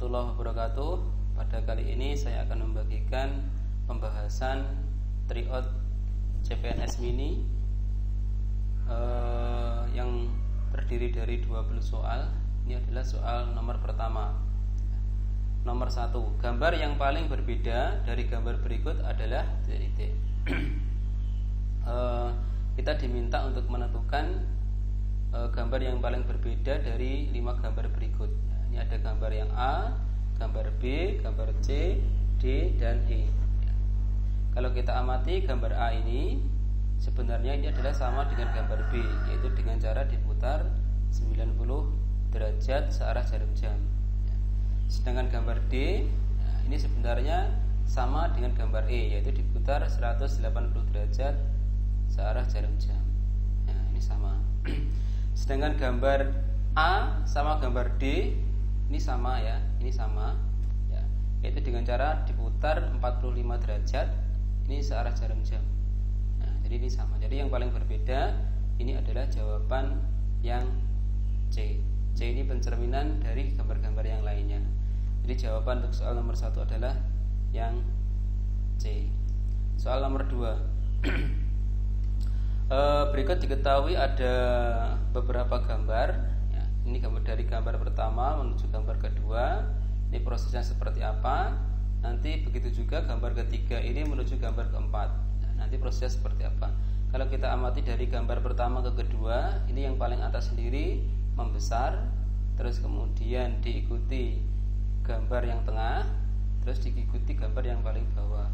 warahmatullahi wabarakatuh. Pada kali ini saya akan membagikan pembahasan tryout CPNS Mini yang terdiri dari 20 soal. Ini adalah soal nomor pertama. Nomor 1, gambar yang paling berbeda dari gambar berikut adalah titik. Kita diminta untuk menentukan gambar yang paling berbeda dari 5 gambar berikut. Ini ada gambar yang A, gambar B, gambar C, D, dan E. Kalau kita amati gambar A ini, sebenarnya ini adalah sama dengan gambar B, yaitu dengan cara diputar 90 derajat searah jarum jam. Sedangkan gambar D, ini sebenarnya sama dengan gambar E, yaitu diputar 180 derajat searah jarum jam. Nah, ini sama. Sedangkan gambar A sama gambar D ini sama ya, ini sama ya, yaitu dengan cara diputar 45 derajat ini searah jarum jam. Nah, jadi ini sama. Jadi yang paling berbeda ini adalah jawaban yang C. C ini pencerminan dari gambar-gambar yang lainnya. Jadi jawaban untuk soal nomor 1 adalah yang C. Soal nomor 2. Berikut diketahui ada beberapa gambar. Ini gambar dari gambar pertama menuju gambar kedua. Ini prosesnya seperti apa? Nanti begitu juga gambar ketiga ini menuju gambar keempat. Nanti prosesnya seperti apa? Kalau kita amati dari gambar pertama ke kedua, ini yang paling atas sendiri membesar, terus kemudian diikuti gambar yang tengah, terus diikuti gambar yang paling bawah.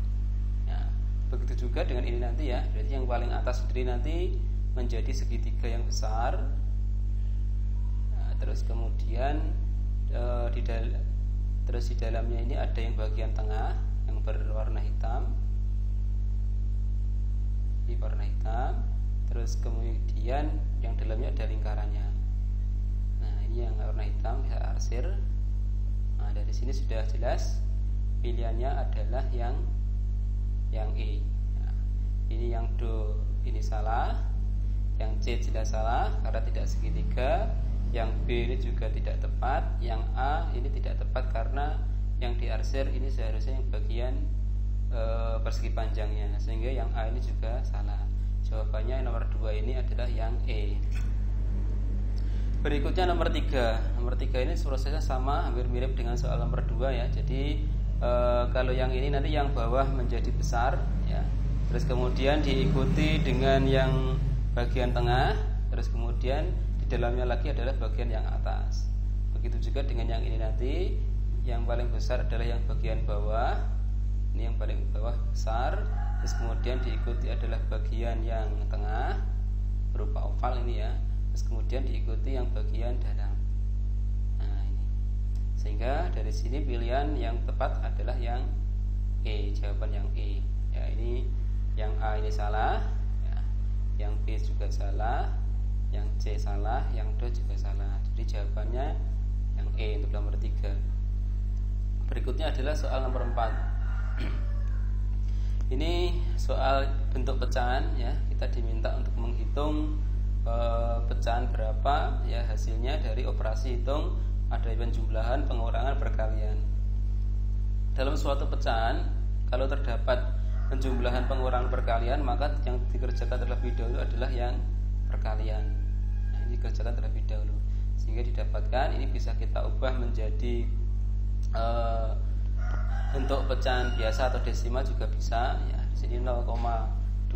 Nah, begitu juga dengan ini nanti ya. Berarti yang paling atas sendiri nanti menjadi segitiga yang besar. Terus kemudian di dalamnya ini ada yang bagian tengah yang berwarna hitam, di warna hitam. Terus kemudian yang dalamnya ada lingkarannya. Nah, ini yang warna hitam bisa arsir. Nah, dari sini sudah jelas pilihannya adalah yang E. Nah, ini yang do ini salah, yang C jelas salah karena tidak segitiga. Yang B ini juga tidak tepat, yang A ini tidak tepat karena yang diarsir ini seharusnya yang bagian persegi panjangnya, sehingga yang A ini juga salah. Jawabannya nomor 2 ini adalah yang E. Berikutnya nomor 3. Nomor 3 ini prosesnya sama, hampir mirip dengan soal nomor 2 ya. Jadi kalau yang ini nanti yang bawah menjadi besar ya. Terus kemudian diikuti dengan yang bagian tengah, terus kemudian di dalamnya lagi adalah bagian yang atas. Begitu juga dengan yang ini nanti, yang paling besar adalah yang bagian bawah. Ini yang paling bawah besar. Terus kemudian diikuti adalah bagian yang tengah berupa oval ini ya. Terus kemudian diikuti yang bagian dalam. Nah, ini. Sehingga dari sini pilihan yang tepat adalah yang E, jawaban yang E. Ya, ini yang A ini salah, ya. Yang B juga salah, yang C salah, yang D juga salah. Jadi jawabannya yang E untuk nomor 3. Berikutnya adalah soal nomor 4. Ini soal bentuk pecahan ya. Kita diminta untuk menghitung pecahan berapa ya hasilnya dari operasi hitung ada penjumlahan, pengurangan, perkalian. Dalam suatu pecahan, kalau terdapat penjumlahan, pengurangan, perkalian, maka yang dikerjakan terlebih dahulu adalah yang perkalian. Dikerjakan terlebih dahulu sehingga didapatkan ini bisa kita ubah menjadi bentuk pecahan biasa atau desimal juga bisa ya. Di sini 0,25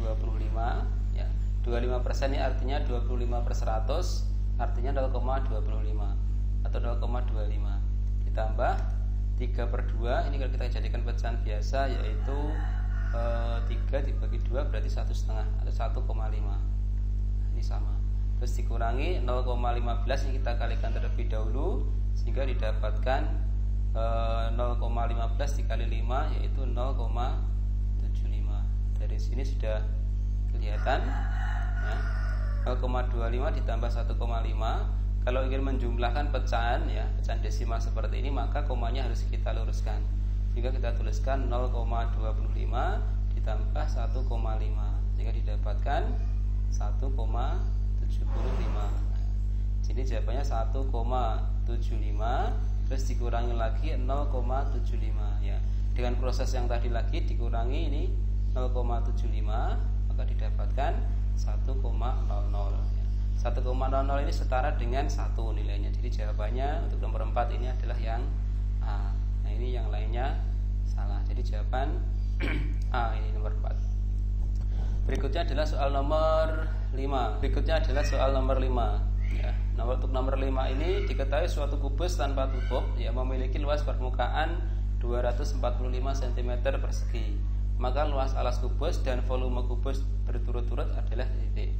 ya. 25% ini artinya 25/100 artinya 0,25 atau 0,25 ditambah 3/2 ini kalau kita jadikan pecahan biasa yaitu 3 dibagi 2 berarti 1,5 atau 1,5. Ini sama. Terus dikurangi 0,15 ini kita kalikan terlebih dahulu sehingga didapatkan 0,15 dikali 5 yaitu 0,75. Dari sini sudah kelihatan ya. 0,25 ditambah 1,5. Kalau ingin menjumlahkan pecahan ya, pecahan desimal seperti ini maka komanya harus kita luruskan. Sehingga kita tuliskan 0,25 ditambah 1,5 sehingga didapatkan 1,75. Jadi jawabannya 1,75 terus dikurangi lagi 0,75 ya. Dengan proses yang tadi lagi dikurangi ini 0,75 maka didapatkan 1,00 ya. 1,00 ini setara dengan 1 nilainya. Jadi jawabannya untuk nomor 4 ini adalah yang A. Nah, ini yang lainnya salah. Jadi jawaban A ini nomor 4. Berikutnya adalah soal nomor 5. Ya, untuk nomor 5 ini diketahui suatu kubus tanpa tutup yang memiliki luas permukaan 245 cm persegi. Maka luas alas kubus dan volume kubus berturut-turut adalah titik.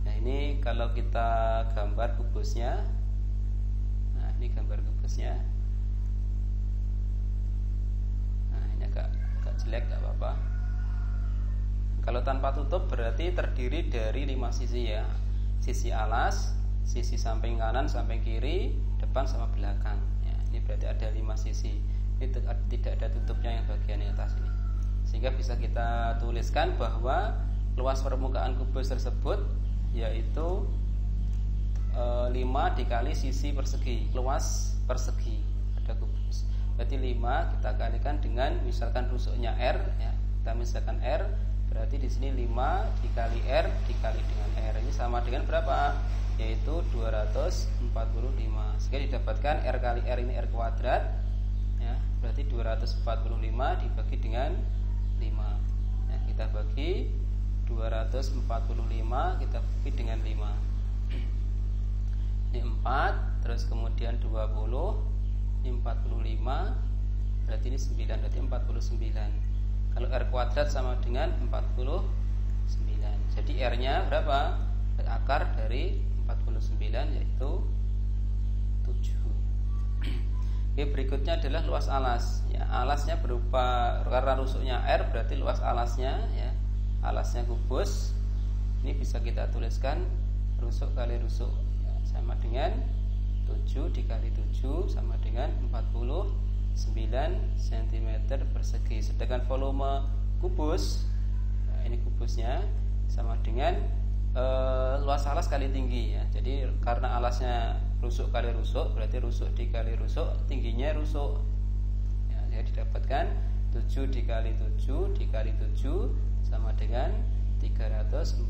Nah, ini kalau kita gambar kubusnya. Nah, ini gambar kubusnya. Nah, ini agak jelek, gak apa-apa. Kalau tanpa tutup berarti terdiri dari 5 sisi ya. Sisi alas, sisi samping kanan, samping kiri, depan sama belakang ya. Ini berarti ada 5 sisi. Ini tidak ada tutupnya yang bagian atas ini. Sehingga bisa kita tuliskan bahwa luas permukaan kubus tersebut yaitu 5 dikali sisi persegi, luas persegi pada kubus. Berarti 5 kita kalikan dengan misalkan rusuknya R ya. Kita misalkan R, berarti di sini 5 dikali R dikali dengan R. Ini sama dengan berapa? Yaitu 245. Sehingga didapatkan R kali R ini R kuadrat ya. Berarti 245 dibagi dengan 5 ya, kita bagi 245 kita bagi dengan 5. Ini 4, terus kemudian 20, ini 45, berarti ini 9, berarti 49. Kalau R kuadrat sama dengan 49. Jadi R nya berapa? Akar dari 49 yaitu 7. Oke, berikutnya adalah luas alas ya. Alasnya berupa, karena rusuknya R berarti luas alasnya ya, alasnya kubus. Ini bisa kita tuliskan rusuk kali rusuk ya, sama dengan 7 dikali 7 sama dengan 49 cm persegi. Sedangkan volume kubus nah, ini kubusnya sama dengan luas alas kali tinggi ya. Jadi karena alasnya rusuk kali rusuk berarti rusuk dikali rusuk, tingginya rusuk ya, jadi didapatkan 7 dikali 7 dikali 7 sama dengan 343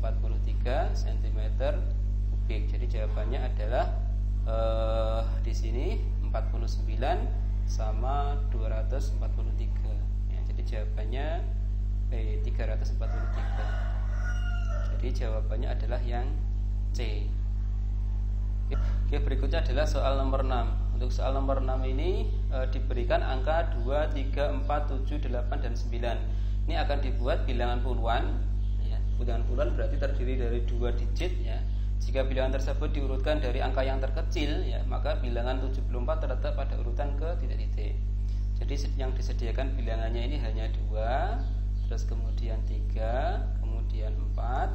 cm kubik. Jadi jawabannya adalah di sini 49 sama 243 ya. Jadi jawabannya 343. Jadi jawabannya adalah yang C. Oke, berikutnya adalah soal nomor 6. Untuk soal nomor 6 ini diberikan angka 2, 3, 4, 7, 8, dan 9. Ini akan dibuat bilangan puluhan ya. Bilangan puluhan berarti terdiri dari 2 digit ya. Jika bilangan tersebut diurutkan dari angka yang terkecil ya, maka bilangan 74 terletak pada urutan ke titik-titik. Jadi yang disediakan bilangannya ini hanya 2, terus kemudian 3, kemudian 4,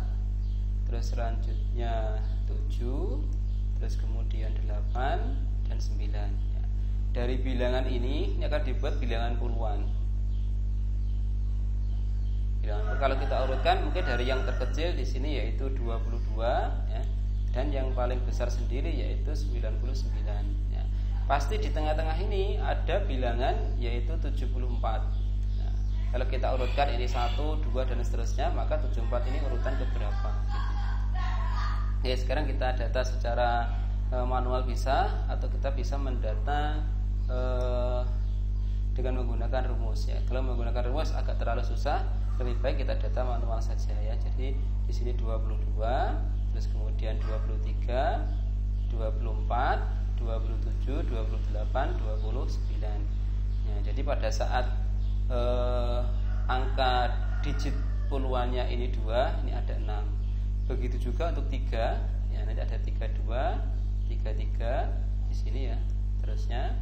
terus selanjutnya 7, terus kemudian 8 dan 9 ya. Dari bilangan ini akan dibuat bilangan puluhan. Kalau kita urutkan mungkin dari yang terkecil di sini yaitu 22 ya, dan yang paling besar sendiri yaitu 99 ya. Pasti di tengah-tengah ini ada bilangan yaitu 74. Nah, kalau kita urutkan ini 1, 2 dan seterusnya, maka 74 ini urutan keberapa gitu. Ya, sekarang kita data secara manual bisa, atau kita bisa mendata dengan menggunakan rumus ya. Kalau menggunakan rumus agak terlalu susah, lebih baik kita data manual saja ya. Jadi di sini 22, terus kemudian 23, 24, 27, 28, 29. Ya, jadi pada saat angka digit puluhannya ini 2, ini ada 6. Begitu juga untuk 3 ya, nanti ada 32, 33 di sini ya. Terusnya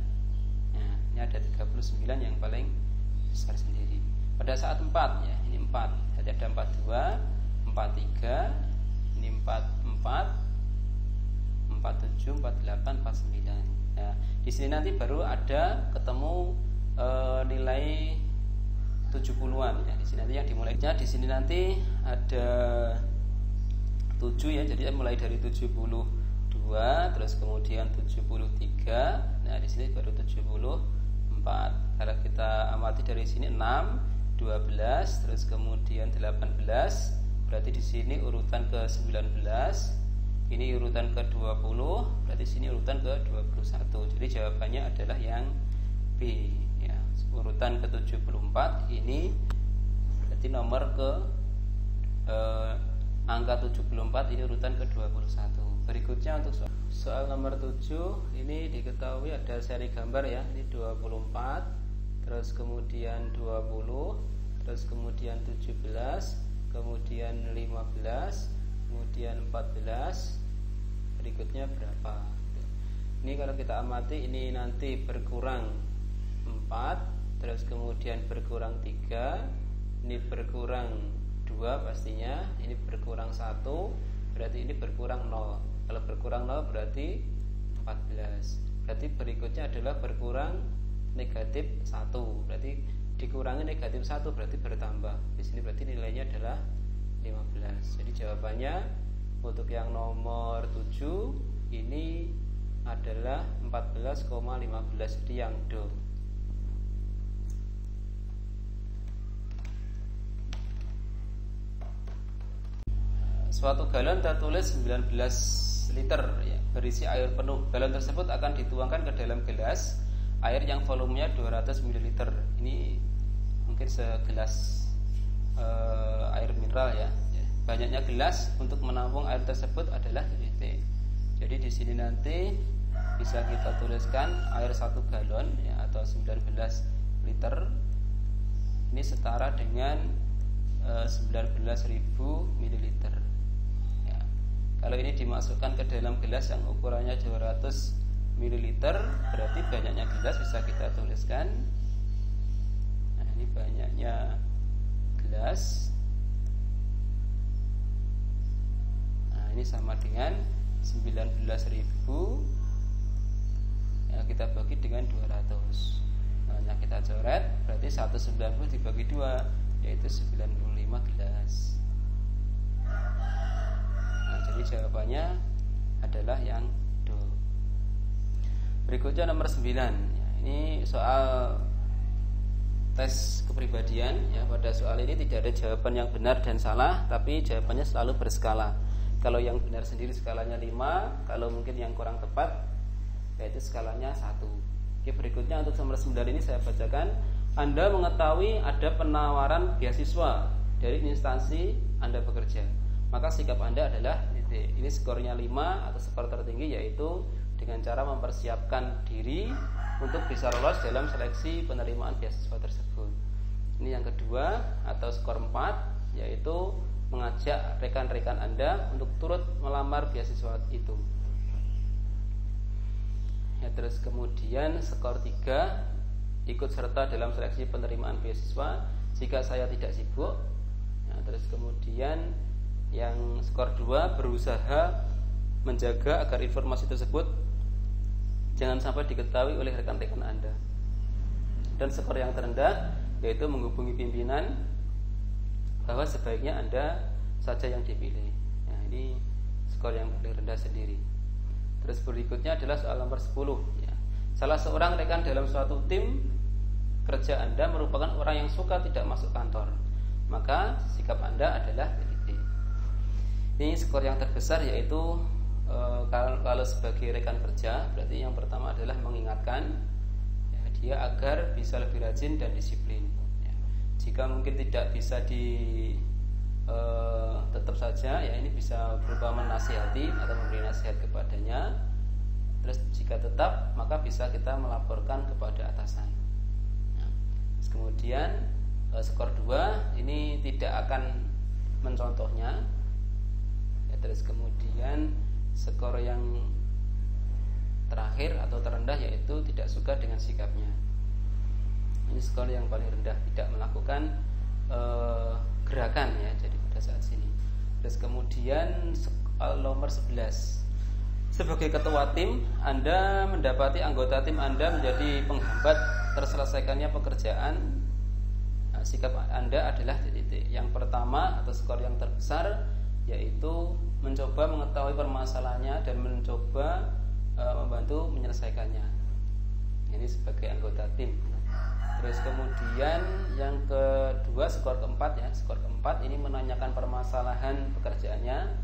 ya, ini ada 39 yang paling besar sendiri. Pada saat 4 ya, ini 4. Jadi ada 42, 43, ini 44, 47, 48, 49. Nah, di sini nanti baru ada ketemu nilai 70-an ya. Di sini nanti yang dimulainya di sini nanti ada 7 ya. Jadi mulai dari 72, terus kemudian 73, Nah, di sini baru 74. Kalau kita amati dari sini 6, 12, terus kemudian 18, berarti di sini urutan ke 19. Ini urutan ke 20, berarti sini urutan ke 21. Jadi jawabannya adalah yang B ya. Urutan ke 74 ini berarti nomor ke angka 74 ini urutan ke 21. Berikutnya untuk soal nomor 7 ini diketahui ada seri gambar ya. Ini 24, terus kemudian 20, terus kemudian 17, kemudian 15, kemudian 14, berikutnya berapa. Ini kalau kita amati ini nanti berkurang 4, terus kemudian berkurang 3, ini berkurang 2 pastinya, ini berkurang 1, berarti ini berkurang 0. Kalau berkurang 0 berarti 14. Berarti berikutnya adalah berkurang negatif 1. Berarti dikurangi negatif 1 berarti bertambah. Di sini berarti nilainya adalah 15. Jadi jawabannya untuk yang nomor 7 ini adalah 14,15. Jadi yang do. Suatu galon tertulis 19 liter ya, berisi air penuh. Galon tersebut akan dituangkan ke dalam gelas air yang volumenya 200 ml. Ini mungkin segelas air mineral ya. Banyaknya gelas untuk menampung air tersebut adalah T. Jadi di sini nanti bisa kita tuliskan air 1 galon ya, atau 19 liter ini setara dengan 19.000 ml. Ya. Kalau ini dimasukkan ke dalam gelas yang ukurannya 200 ml, berarti banyaknya gelas bisa kita tuliskan. Nah, ini banyaknya gelas. Nah, ini sama dengan 19.000 ya, kita bagi dengan 200. Nah, kita coret, berarti 190 dibagi 2 yaitu 95 gelas. Nah, jadi jawabannya adalah yang do. Berikutnya nomor 9 ya, ini soal tes kepribadian ya. Pada soal ini tidak ada jawaban yang benar dan salah, tapi jawabannya selalu berskala. Kalau yang benar sendiri skalanya 5, kalau mungkin yang kurang tepat yaitu skalanya 1. Oke, berikutnya untuk nomor 9 ini saya bacakan. Anda mengetahui ada penawaran beasiswa dari instansi Anda bekerja. Maka sikap Anda adalah ini skornya 5 atau skor tertinggi, yaitu dengan cara mempersiapkan diri untuk bisa lolos dalam seleksi penerimaan beasiswa tersebut. Ini yang kedua, atau skor 4, yaitu mengajak rekan-rekan Anda untuk turut melamar beasiswa itu. Ya, terus kemudian skor 3, ikut serta dalam seleksi penerimaan beasiswa jika saya tidak sibuk. Ya, terus kemudian yang skor 2, berusaha menjaga agar informasi tersebut jangan sampai diketahui oleh rekan-rekan Anda. Dan skor yang terendah yaitu menghubungi pimpinan bahwa sebaiknya Anda saja yang dipilih. Nah, ini skor yang paling rendah sendiri. Terus berikutnya adalah soal nomor 10 ya. Salah seorang rekan dalam suatu tim kerja Anda merupakan orang yang suka tidak masuk kantor. Maka sikap Anda adalah titik. Ini skor yang terbesar, yaitu kalau sebagai rekan kerja berarti yang pertama adalah mengingatkan ya, dia agar bisa lebih rajin dan disiplin. Jika mungkin tidak bisa tetap saja ya, ini bisa berupa menasihati atau memberi nasihat kepadanya. Terus jika tetap, maka bisa kita melaporkan kepada atasan. Nah, kemudian skor 2 ini tidak akan mencontohnya ya. Terus kemudian skor yang terakhir atau terendah yaitu tidak suka dengan sikapnya. Ini skor yang paling rendah, tidak melakukan gerakan ya, jadi pada saat sini. Terus kemudian soal nomor 11. Sebagai ketua tim, Anda mendapati anggota tim Anda menjadi penghambat terselesaikannya pekerjaan. Nah, sikap Anda adalah titik. Yang pertama atau skor yang terbesar yaitu mencoba mengetahui permasalahannya dan mencoba membantu menyelesaikannya. Ini sebagai anggota tim. Terus kemudian yang kedua, skor keempat ya. Skor keempat ini menanyakan permasalahan pekerjaannya.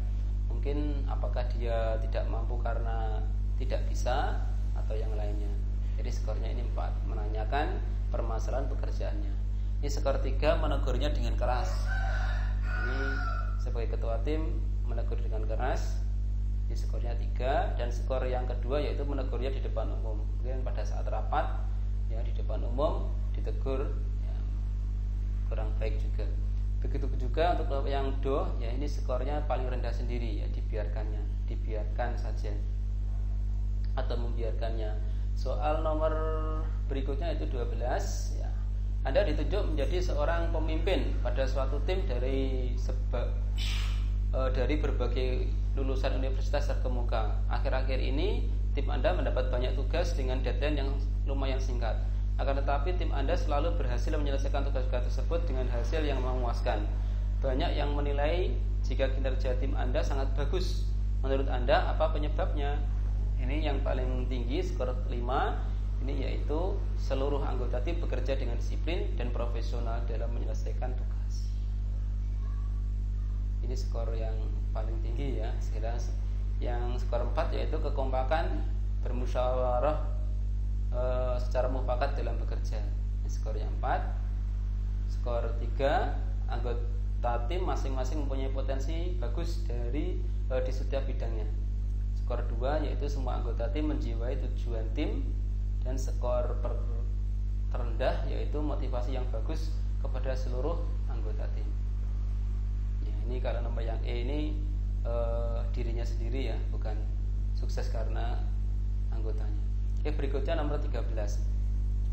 Mungkin apakah dia tidak mampu karena tidak bisa atau yang lainnya. Jadi skornya ini 4, menanyakan permasalahan pekerjaannya. Ini skor 3, menegurnya dengan keras. Ini sebagai ketua tim menegur dengan keras. Ini skornya 3. Dan skor yang kedua yaitu menegurnya di depan umum. Mungkin pada saat rapat ya di depan umum ditegur ya, kurang baik juga. Begitu juga untuk yang do ya, ini skornya paling rendah sendiri ya, dibiarkan saja atau membiarkannya. Soal nomor berikutnya itu 12 ya. Anda ditunjuk menjadi seorang pemimpin pada suatu tim dari berbagai lulusan universitas terkemuka. Akhir-akhir ini tim Anda mendapat banyak tugas dengan deadline yang lumayan singkat. Akan tetapi tim Anda selalu berhasil menyelesaikan tugas-tugas tersebut dengan hasil yang memuaskan. Banyak yang menilai jika kinerja tim Anda sangat bagus. Menurut Anda apa penyebabnya? Ini yang paling tinggi skor 5. Ini yaitu seluruh anggota tim bekerja dengan disiplin dan profesional dalam menyelesaikan tugas. Ini skor yang paling tinggi ya. Yang skor 4 yaitu kekompakan, bermusyawarah secara mufakat dalam bekerja. Ini skor yang 4. Skor 3, anggota tim masing-masing mempunyai potensi bagus di setiap bidangnya. Skor 2 yaitu semua anggota tim menjiwai tujuan tim. Dan skor terendah yaitu motivasi yang bagus kepada seluruh anggota tim. Ya, ini kalau nomor yang E ini dirinya sendiri ya, bukan sukses karena anggotanya. Oke, berikutnya nomor 13.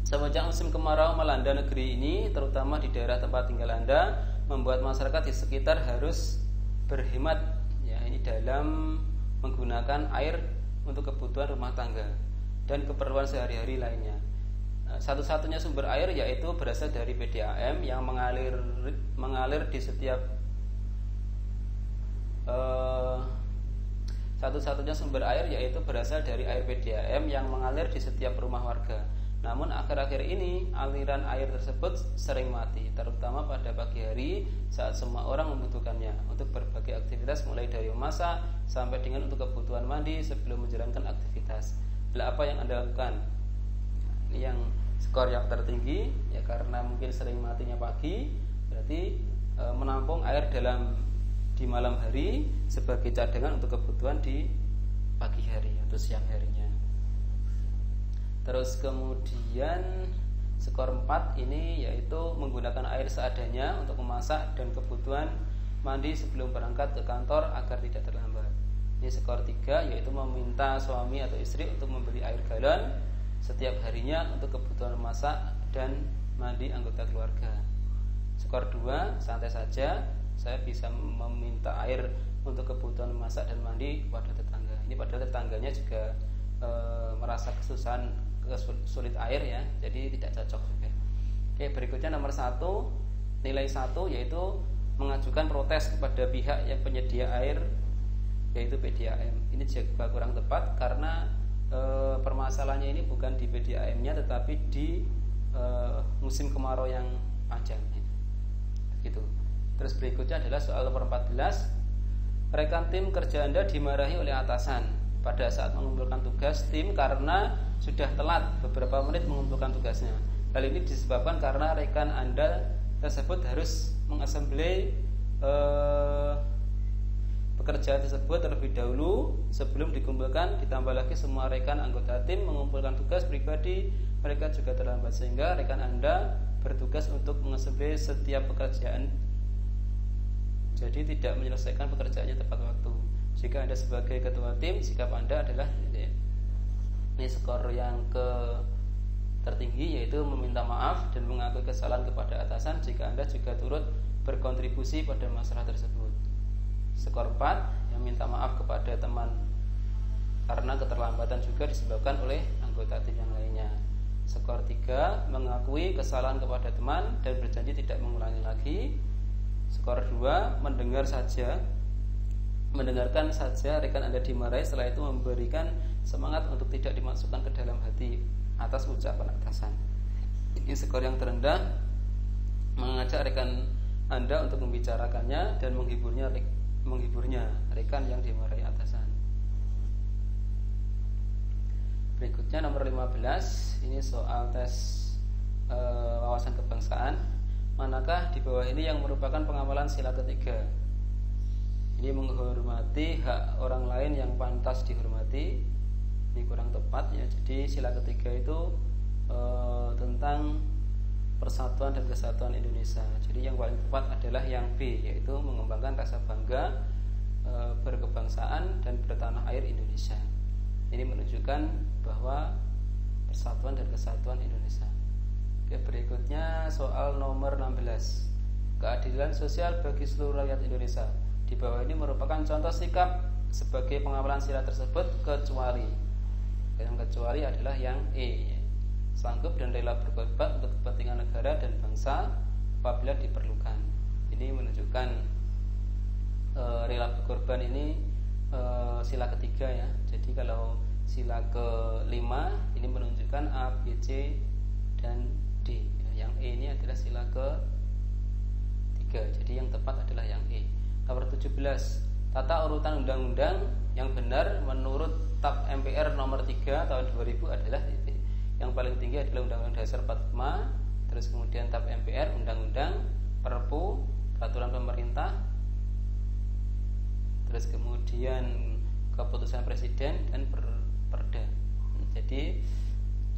Semenjak musim kemarau melanda negeri ini, terutama di daerah tempat tinggal Anda, membuat masyarakat di sekitar harus berhemat ya, ini dalam menggunakan air untuk kebutuhan rumah tangga dan keperluan sehari-hari lainnya. Satu-satunya sumber air yaitu berasal dari PDAM yang mengalir di setiap satu-satunya sumber air yaitu berasal dari air PDAM yang mengalir di setiap rumah warga. Namun akhir-akhir ini aliran air tersebut sering mati, terutama pada pagi hari saat semua orang membutuhkannya untuk berbagai aktivitas, mulai dari memasak sampai dengan untuk kebutuhan mandi sebelum menjalankan aktivitas. Apa yang Anda lakukan? Ini yang skor yang tertinggi ya, karena mungkin sering matinya pagi, berarti menampung air di malam hari sebagai cadangan untuk kebutuhan di pagi hari atau siang harinya. Terus kemudian skor 4 ini yaitu menggunakan air seadanya untuk memasak dan kebutuhan mandi sebelum berangkat ke kantor agar tidak terlambat. Ini skor 3 yaitu meminta suami atau istri untuk membeli air galon setiap harinya untuk kebutuhan memasak dan mandi anggota keluarga. Skor 2, santai saja, saya bisa meminta air untuk kebutuhan memasak dan mandi kepada tetangga. Ini padahal tetangganya juga merasa sulit air ya, jadi tidak cocok juga. Oke, berikutnya nomor 1, nilai 1 yaitu mengajukan protes kepada pihak yang penyedia air yaitu PDAM. Ini juga kurang tepat karena permasalahannya ini bukan di PDAM-nya tetapi di musim kemarau yang panjang. Begitu. Terus berikutnya adalah soal nomor 14. Rekan tim kerja Anda dimarahi oleh atasan pada saat mengumpulkan tugas tim karena sudah telat beberapa menit mengumpulkan tugasnya. Hal ini disebabkan karena rekan Anda tersebut harus mengassembly pekerjaan tersebut terlebih dahulu sebelum dikumpulkan. Ditambah lagi semua rekan anggota tim mengumpulkan tugas pribadi, mereka juga terlambat sehingga rekan Anda bertugas untuk mengassembly setiap pekerjaan, jadi tidak menyelesaikan pekerjaannya tepat waktu. Jika Anda sebagai ketua tim, sikap Anda adalah ini skor yang tertinggi yaitu meminta maaf dan mengakui kesalahan kepada atasan jika Anda juga turut berkontribusi pada masalah tersebut. Skor 4, yang minta maaf kepada teman karena keterlambatan juga disebabkan oleh anggota tim yang lainnya. Skor 3, mengakui kesalahan kepada teman dan berjanji tidak mengulangi lagi. Skor 2, mendengarkan saja rekan Anda dimarahi, setelah itu memberikan semangat untuk tidak dimasukkan ke dalam hati atas ucapan atasan. Ini skor yang terendah, mengajak rekan Anda untuk membicarakannya dan menghiburnya rekan yang dimarahi atasan. Berikutnya nomor 15, ini soal tes wawasan kebangsaan. Manakah di bawah ini yang merupakan pengawalan sila ketiga? Ini menghormati hak orang lain yang pantas dihormati. Ini kurang tepat ya. Jadi sila ketiga itu tentang persatuan dan kesatuan Indonesia. Jadi yang paling tepat adalah yang B, yaitu mengembangkan rasa bangga berkebangsaan dan bertanah air Indonesia. Ini menunjukkan bahwa persatuan dan kesatuan Indonesia. Oke, berikutnya soal nomor 16. Keadilan sosial bagi seluruh rakyat Indonesia. Di bawah ini merupakan contoh sikap sebagai pengawalan sila tersebut kecuali. Yang kecuali adalah yang E. Sanggup dan rela berkorban untuk kepentingan negara dan bangsa apabila diperlukan. Ini menunjukkan rela berkorban ini sila ketiga ya. Jadi kalau sila kelima ini menunjukkan A, B, C dan D. Yang E ini adalah sila ketiga. Jadi yang tepat adalah yang E. Nomor 17. Tata urutan undang-undang yang benar menurut TAP MPR nomor 3 tahun 2000 adalah ini. Yang paling tinggi adalah Undang-Undang Dasar 45, terus kemudian TAP MPR, Undang-Undang, Perpu, Peraturan Pemerintah, terus kemudian Keputusan Presiden dan Perda. Jadi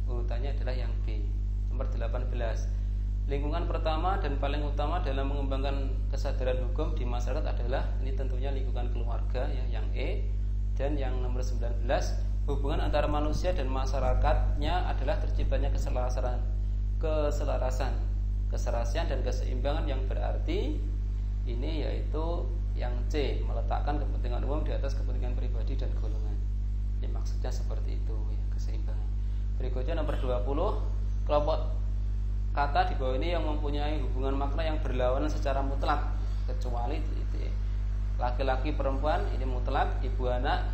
urutannya adalah yang B. Nomor 18. Lingkungan pertama dan paling utama dalam mengembangkan kesadaran hukum di masyarakat adalah ini tentunya lingkungan keluarga ya, yang E. Dan yang nomor 19, hubungan antara manusia dan masyarakatnya adalah terciptanya keselarasan, keserasian dan keseimbangan yang berarti ini yaitu yang C, meletakkan kepentingan umum di atas kepentingan pribadi dan golongan. Ini maksudnya seperti itu ya, keseimbangan. Berikutnya nomor 20, kelompok kata di bawah ini yang mempunyai hubungan makna yang berlawanan secara mutlak kecuali itu ya. Laki-laki perempuan ini mutlak, ibu anak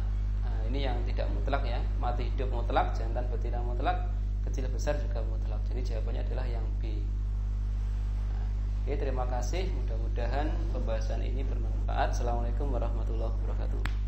ini yang tidak mutlak ya, mati hidup mutlak, jantan betina mutlak, kecil besar juga mutlak. Jadi jawabannya adalah yang B. Oke, terima kasih. Mudah-mudahan pembahasan ini bermanfaat. Assalamualaikum warahmatullahi wabarakatuh.